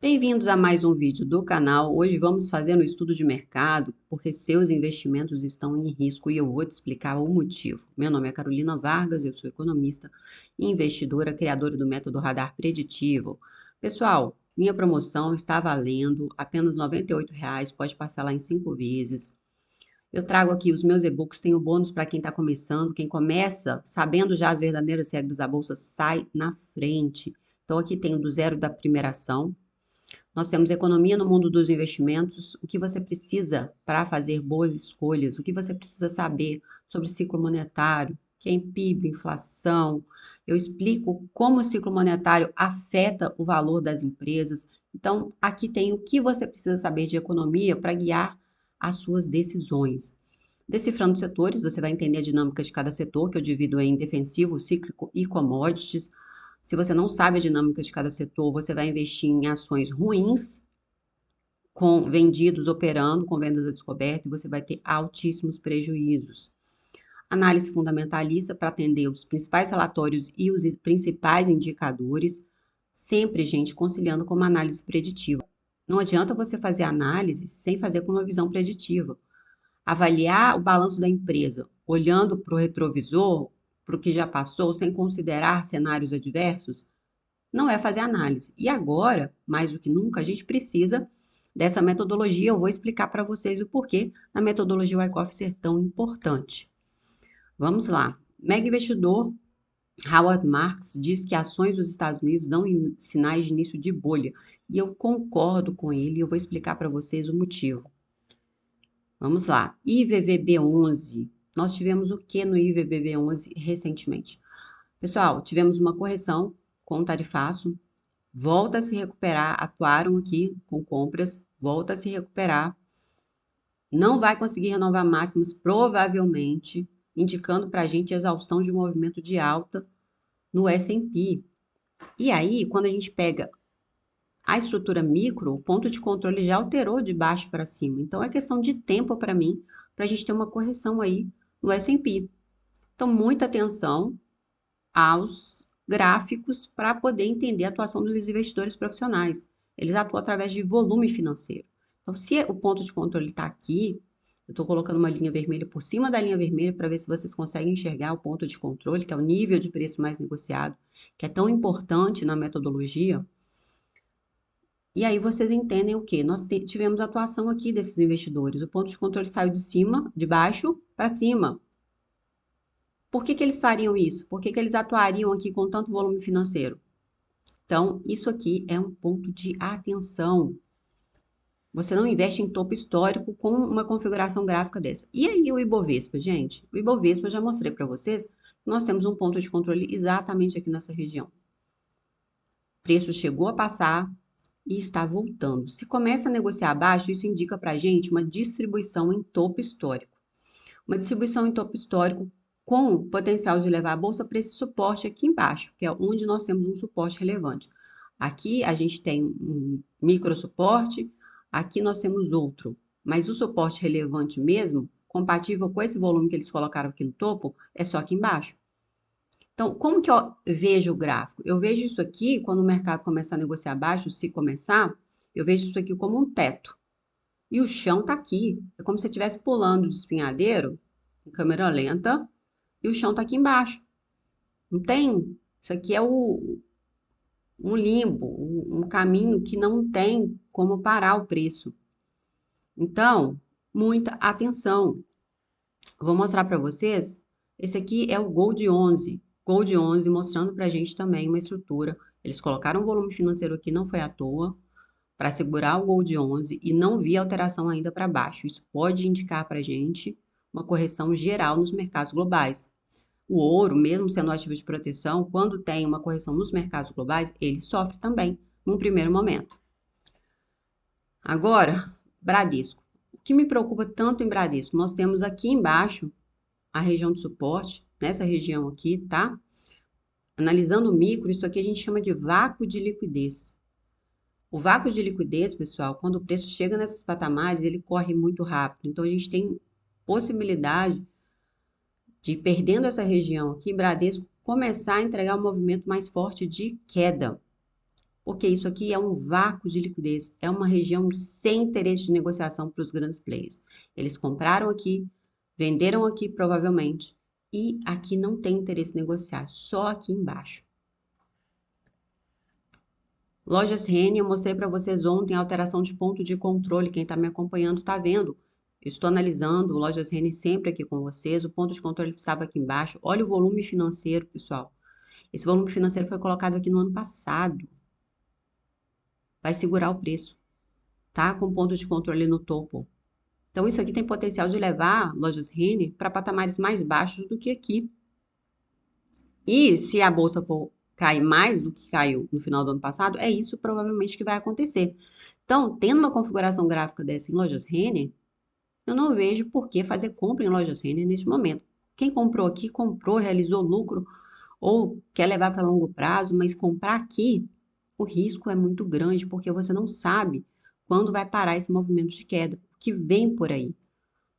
Bem-vindos a mais um vídeo do canal. Hoje vamos fazer um estudo de mercado, porque seus investimentos estão em risco e eu vou te explicar o motivo. Meu nome é Carolina Vargas, eu sou economista e investidora, criadora do método Radar Preditivo. Pessoal, minha promoção está valendo apenas R$ 98, pode parcelar em 5 vezes. Eu trago aqui os meus e-books, tem o bônus para quem está começando. Quem começa sabendo já as verdadeiras regras da bolsa sai na frente. Então aqui tem o do zero da primeira ação. Nós temos economia no mundo dos investimentos, o que você precisa para fazer boas escolhas, o que você precisa saber sobre ciclo monetário, que é PIB, inflação. Eu explico como o ciclo monetário afeta o valor das empresas. Então, aqui tem o que você precisa saber de economia para guiar as suas decisões. Decifrando setores, você vai entender a dinâmica de cada setor, que eu divido em defensivo, cíclico e commodities. Se você não sabe a dinâmica de cada setor, você vai investir em ações ruins, com vendidos operando, com vendas a descoberto, e você vai ter altíssimos prejuízos. Análise fundamentalista para atender os principais relatórios e os principais indicadores, sempre, gente, conciliando com uma análise preditiva. Não adianta você fazer análise sem fazer com uma visão preditiva. Avaliar o balanço da empresa olhando para o retrovisor, para o que já passou, sem considerar cenários adversos, não é fazer análise. E agora, mais do que nunca, a gente precisa dessa metodologia. Eu vou explicar para vocês o porquê a metodologia Wyckoff ser tão importante. Vamos lá. Mega investidor Howard Marks diz que ações dos Estados Unidos dão sinais de início de bolha. E eu concordo com ele e eu vou explicar para vocês o motivo. Vamos lá. IVVB11. Nós tivemos o que no IVVB11 recentemente? Pessoal, tivemos uma correção com o tarifaço, volta a se recuperar, atuaram aqui com compras, volta a se recuperar, não vai conseguir renovar máximas, provavelmente, indicando para a gente exaustão de um movimento de alta no S&P. E aí, quando a gente pega a estrutura micro, o ponto de controle já alterou de baixo para cima. Então, é questão de tempo para mim, para a gente ter uma correção aí no S&P. Então, muita atenção aos gráficos para poder entender a atuação dos investidores profissionais. Eles atuam através de volume financeiro. Então, se o ponto de controle está aqui, eu estou colocando uma linha vermelha por cima da linha vermelha para ver se vocês conseguem enxergar o ponto de controle, que é o nível de preço mais negociado, que é tão importante na metodologia. E aí vocês entendem o que? Nós tivemos atuação aqui desses investidores. O ponto de controle saiu de cima, de baixo para cima. Por que eles fariam isso? Por que eles atuariam aqui com tanto volume financeiro? Então, isso aqui é um ponto de atenção. Você não investe em topo histórico com uma configuração gráfica dessa. E aí o Ibovespa, gente? O Ibovespa eu já mostrei para vocês. Nós temos um ponto de controle exatamente aqui nessa região. O preço chegou a passar e está voltando. Se começa a negociar abaixo, isso indica para a gente uma distribuição em topo histórico. Uma distribuição em topo histórico com potencial de levar a bolsa para esse suporte aqui embaixo, que é onde nós temos um suporte relevante. Aqui a gente tem um micro suporte, aqui nós temos outro, mas o suporte relevante mesmo, compatível com esse volume que eles colocaram aqui no topo, é só aqui embaixo. Então, como que eu vejo o gráfico? Eu vejo isso aqui, quando o mercado começar a negociar abaixo, se começar, eu vejo isso aqui como um teto. E o chão está aqui. É como se você estivesse pulando de espinhadeiro, em câmera lenta, e o chão está aqui embaixo. Não tem? Isso aqui é um limbo, um caminho que não tem como parar o preço. Então, muita atenção. Vou mostrar para vocês. Esse aqui é o Gold 11. Gold 11 mostrando para a gente também uma estrutura. Eles colocaram um volume financeiro aqui, não foi à toa, para segurar o Gold 11 e não vi alteração ainda para baixo. Isso pode indicar para a gente uma correção geral nos mercados globais. O ouro, mesmo sendo ativo de proteção, quando tem uma correção nos mercados globais, ele sofre também, num primeiro momento. Agora, Bradesco. O que me preocupa tanto em Bradesco? Nós temos aqui embaixo a região de suporte, nessa região aqui, tá? Analisando o micro, isso aqui a gente chama de vácuo de liquidez. O vácuo de liquidez, pessoal, quando o preço chega nesses patamares, ele corre muito rápido. Então, a gente tem possibilidade de, perdendo essa região aqui, Bradesco começar a entregar um movimento mais forte de queda. Porque isso aqui é um vácuo de liquidez, é uma região sem interesse de negociação para os grandes players. Eles compraram aqui, venderam aqui provavelmente, e aqui não tem interesse em negociar, só aqui embaixo. Lojas Renner, eu mostrei para vocês ontem a alteração de ponto de controle. Quem está me acompanhando está vendo. Eu estou analisando o Lojas Renner sempre aqui com vocês. O ponto de controle estava aqui embaixo. Olha o volume financeiro, pessoal. Esse volume financeiro foi colocado aqui no ano passado. Vai segurar o preço, tá? Com ponto de controle no topo. Então, isso aqui tem potencial de levar Lojas Renner para patamares mais baixos do que aqui. E se a bolsa for cair mais do que caiu no final do ano passado, é isso provavelmente que vai acontecer. Então, tendo uma configuração gráfica dessa em Lojas Renner, eu não vejo por que fazer compra em Lojas Renner nesse momento. Quem comprou aqui, comprou, realizou lucro ou quer levar para longo prazo, mas comprar aqui, o risco é muito grande porque você não sabe quando vai parar esse movimento de queda que vem por aí.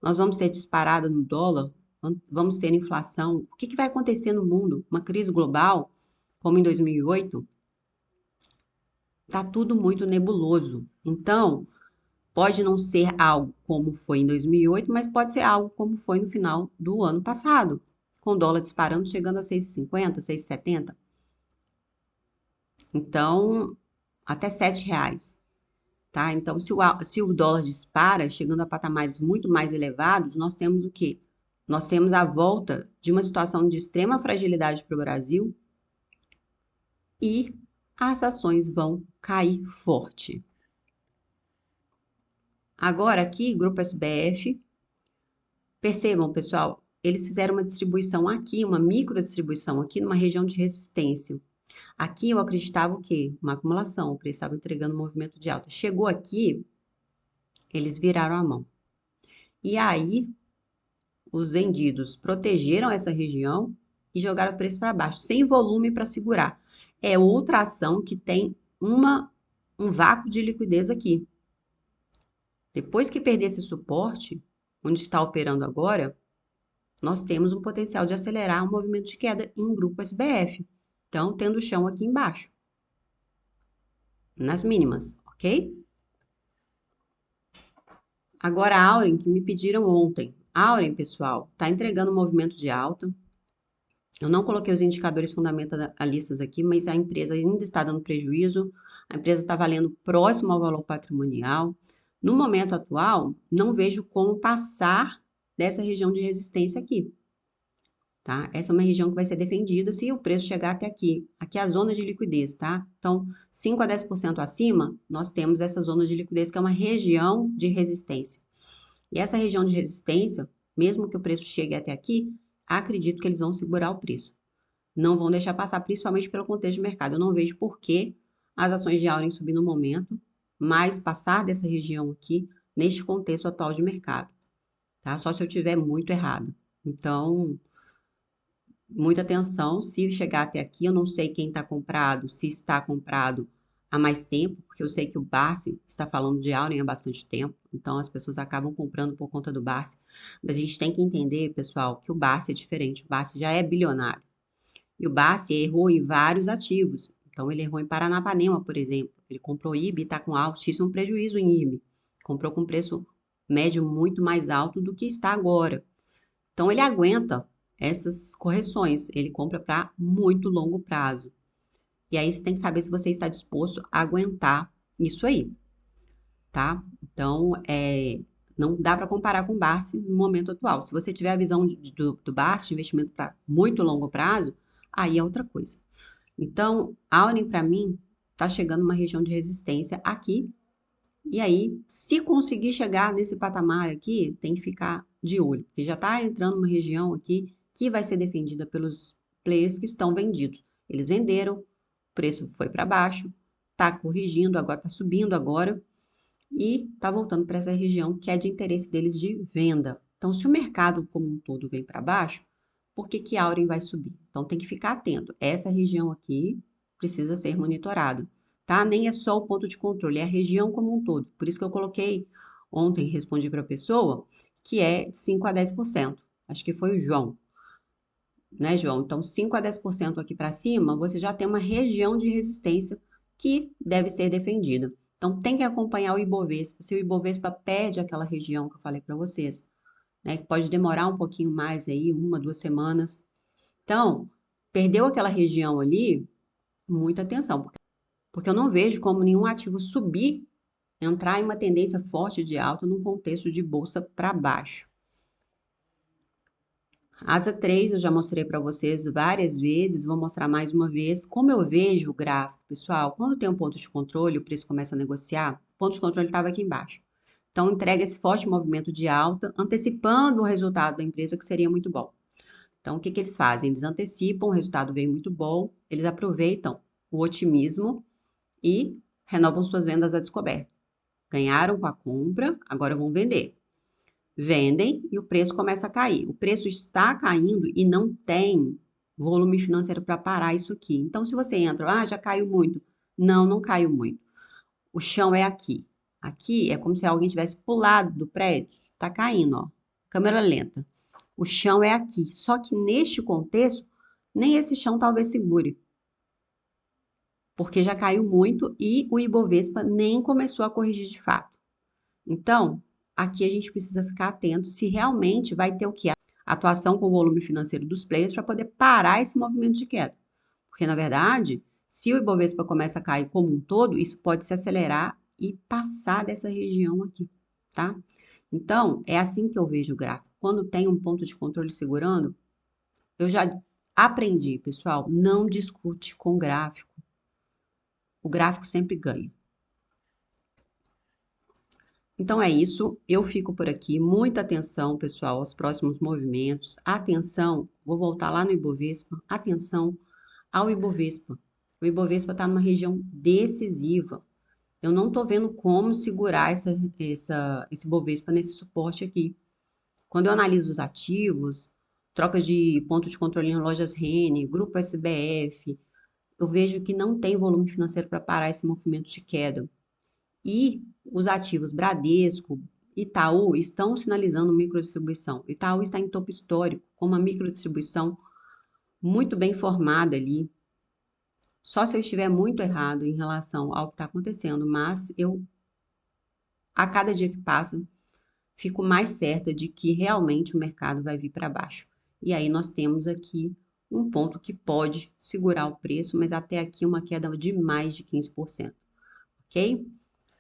Nós vamos ter disparada no dólar, vamos ter inflação. O que vai acontecer no mundo? Uma crise global, como em 2008? Tá tudo muito nebuloso. Então, pode não ser algo como foi em 2008, mas pode ser algo como foi no final do ano passado, com o dólar disparando, chegando a 6,50, 6,70. Então, até R$ 7. Tá? Então, se o dólar dispara, chegando a patamares muito mais elevados, nós temos o quê? Nós temos a volta de uma situação de extrema fragilidade para o Brasil e as ações vão cair forte. Agora aqui, Grupo SBF, percebam, pessoal, eles fizeram uma distribuição aqui, uma micro distribuição aqui numa região de resistência. Aqui eu acreditava o quê? Uma acumulação, o preço estava entregando um movimento de alta. Chegou aqui, eles viraram a mão. E aí, os vendidos protegeram essa região e jogaram o preço para baixo, sem volume para segurar. É outra ação que tem um vácuo de liquidez aqui. Depois que perder esse suporte, onde está operando agora, nós temos um potencial de acelerar o movimento de queda em grupo SBF. Então, tendo chão aqui embaixo, nas mínimas, ok? Agora, a Auren, que me pediram ontem. A Auren, pessoal, está entregando um movimento de alta. Eu não coloquei os indicadores fundamentalistas aqui, mas a empresa ainda está dando prejuízo. A empresa está valendo próximo ao valor patrimonial. No momento atual, não vejo como passar dessa região de resistência aqui. Tá? Essa é uma região que vai ser defendida se o preço chegar até aqui. Aqui é a zona de liquidez, tá? Então, 5 a 10% acima, nós temos essa zona de liquidez, que é uma região de resistência. E essa região de resistência, mesmo que o preço chegue até aqui, acredito que eles vão segurar o preço. Não vão deixar passar, principalmente pelo contexto de mercado. Eu não vejo por que as ações de Auren subir no momento, mas passar dessa região aqui, neste contexto atual de mercado. Tá? Só se eu tiver muito errado. Então, muita atenção, se chegar até aqui, eu não sei quem está comprado, se está comprado há mais tempo, porque eu sei que o Barsi está falando de Auren há bastante tempo, então as pessoas acabam comprando por conta do Barsi. Mas a gente tem que entender, pessoal, que o Barsi é diferente, o Barsi já é bilionário. E o Barsi errou em vários ativos. Então, ele errou em Paranapanema, por exemplo. Ele comprou IB e está com altíssimo prejuízo em IB. Comprou com preço médio muito mais alto do que está agora. Então, ele aguenta essas correções. Ele compra para muito longo prazo. E aí, você tem que saber se você está disposto a aguentar isso aí, tá? Então, não dá para comparar com o Barsi no momento atual. Se você tiver a visão do Barsi, de investimento para muito longo prazo, aí é outra coisa. Então, Auren, para mim, está chegando uma região de resistência aqui. E aí, se conseguir chegar nesse patamar aqui, tem que ficar de olho, porque já está entrando uma região aqui que vai ser defendida pelos players que estão vendidos. Eles venderam, o preço foi para baixo, está corrigindo, agora está subindo agora e está voltando para essa região que é de interesse deles de venda. Então, se o mercado como um todo vem para baixo, por que que Auren vai subir? Então, tem que ficar atento. Essa região aqui precisa ser monitorada, tá? Nem é só o ponto de controle, é a região como um todo. Por isso que eu coloquei ontem, respondi para a pessoa, que é 5 a 10%. Acho que foi o João, né, João? Então, 5 a 10% aqui para cima, você já tem uma região de resistência que deve ser defendida. Então, tem que acompanhar o Ibovespa. Se o Ibovespa perde aquela região que eu falei para vocês, né, que pode demorar um pouquinho mais aí, 1, 2 semanas. Então, perdeu aquela região ali, muita atenção, porque eu não vejo como nenhum ativo subir, entrar em uma tendência forte de alta num contexto de bolsa para baixo. Asa 3 eu já mostrei para vocês várias vezes, vou mostrar mais uma vez. Como eu vejo o gráfico, pessoal, quando tem um ponto de controle, o preço começa a negociar, o ponto de controle estava aqui embaixo. Então, entrega esse forte movimento de alta, antecipando o resultado da empresa, que seria muito bom. Então, o que eles fazem? Eles antecipam, o resultado veio muito bom, eles aproveitam o otimismo e renovam suas vendas a descoberto. Ganharam com a compra, agora vão vender. Vendem e o preço começa a cair. O preço está caindo e não tem volume financeiro para parar isso aqui. Então, se você entra, já caiu muito. Não, não caiu muito. O chão é aqui. Aqui é como se alguém tivesse pulado do prédio. Está caindo, ó. Câmera lenta. O chão é aqui. Só que neste contexto, nem esse chão talvez segure. Porque já caiu muito e o Ibovespa nem começou a corrigir de fato. Então, aqui a gente precisa ficar atento se realmente vai ter o quê? Atuação com o volume financeiro dos players para poder parar esse movimento de queda. Porque, na verdade, se o Ibovespa começa a cair como um todo, isso pode se acelerar e passar dessa região aqui, tá? Então, é assim que eu vejo o gráfico. Quando tem um ponto de controle segurando, eu já aprendi, pessoal, não discute com gráfico. O gráfico sempre ganha. Então é isso, eu fico por aqui. Muita atenção, pessoal, aos próximos movimentos. Atenção, vou voltar lá no Ibovespa. Atenção ao Ibovespa. O Ibovespa está numa região decisiva. Eu não estou vendo como segurar esse Ibovespa nesse suporte aqui. Quando eu analiso os ativos, trocas de ponto de controle em lojas Rene, Grupo SBF, eu vejo que não tem volume financeiro para parar esse movimento de queda. E os ativos Bradesco, Itaú estão sinalizando microdistribuição. Itaú está em topo histórico, com uma microdistribuição muito bem formada ali. Só se eu estiver muito errado em relação ao que está acontecendo, mas eu, a cada dia que passa, fico mais certa de que realmente o mercado vai vir para baixo. E aí nós temos aqui um ponto que pode segurar o preço, mas até aqui uma queda de mais de 15%. Ok?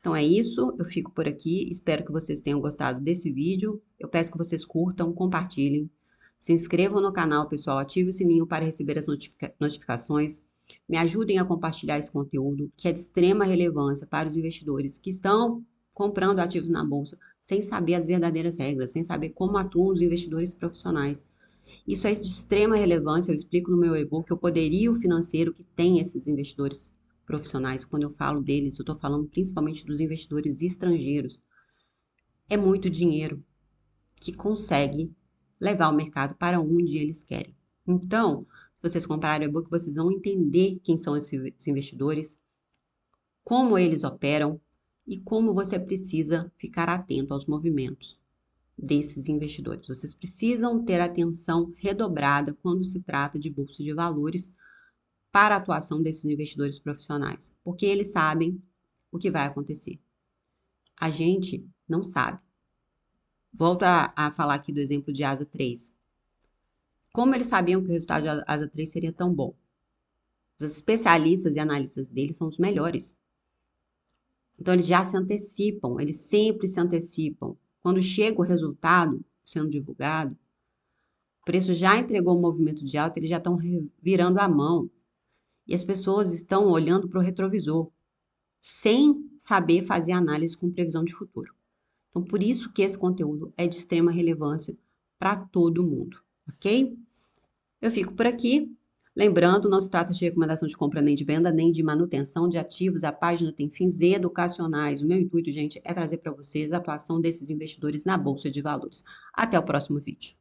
Então é isso, eu fico por aqui, espero que vocês tenham gostado desse vídeo. Eu peço que vocês curtam, compartilhem, se inscrevam no canal, pessoal, ative o sininho para receber as notificações. Me ajudem a compartilhar esse conteúdo, que é de extrema relevância para os investidores que estão comprando ativos na bolsa sem saber as verdadeiras regras, sem saber como atuam os investidores profissionais. Isso é de extrema relevância, eu explico no meu e-book o poderio financeiro que tem esses investidores profissionais. Quando eu falo deles, eu estou falando principalmente dos investidores estrangeiros. É muito dinheiro que consegue levar o mercado para onde eles querem. Então, se vocês comprarem o e-book, vocês vão entender quem são esses investidores, como eles operam e como você precisa ficar atento aos movimentos desses investidores. Vocês precisam ter atenção redobrada quando se trata de bolsa de valores para a atuação desses investidores profissionais, porque eles sabem o que vai acontecer. A gente não sabe. Volto a falar aqui do exemplo de Asa 3. Como eles sabiam que o resultado de Asa 3 seria tão bom? Os especialistas e analistas deles são os melhores. Então, eles já se antecipam, eles sempre se antecipam. Quando chega o resultado sendo divulgado, o preço já entregou o movimento de alta, eles já estão virando a mão. E as pessoas estão olhando para o retrovisor, sem saber fazer análise com previsão de futuro. Então, por isso que esse conteúdo é de extrema relevância para todo mundo, ok? Eu fico por aqui. Lembrando, não se trata de recomendação de compra nem de venda, nem de manutenção de ativos. A página tem fins educacionais. O meu intuito, gente, é trazer para vocês a atuação desses investidores na Bolsa de Valores. Até o próximo vídeo.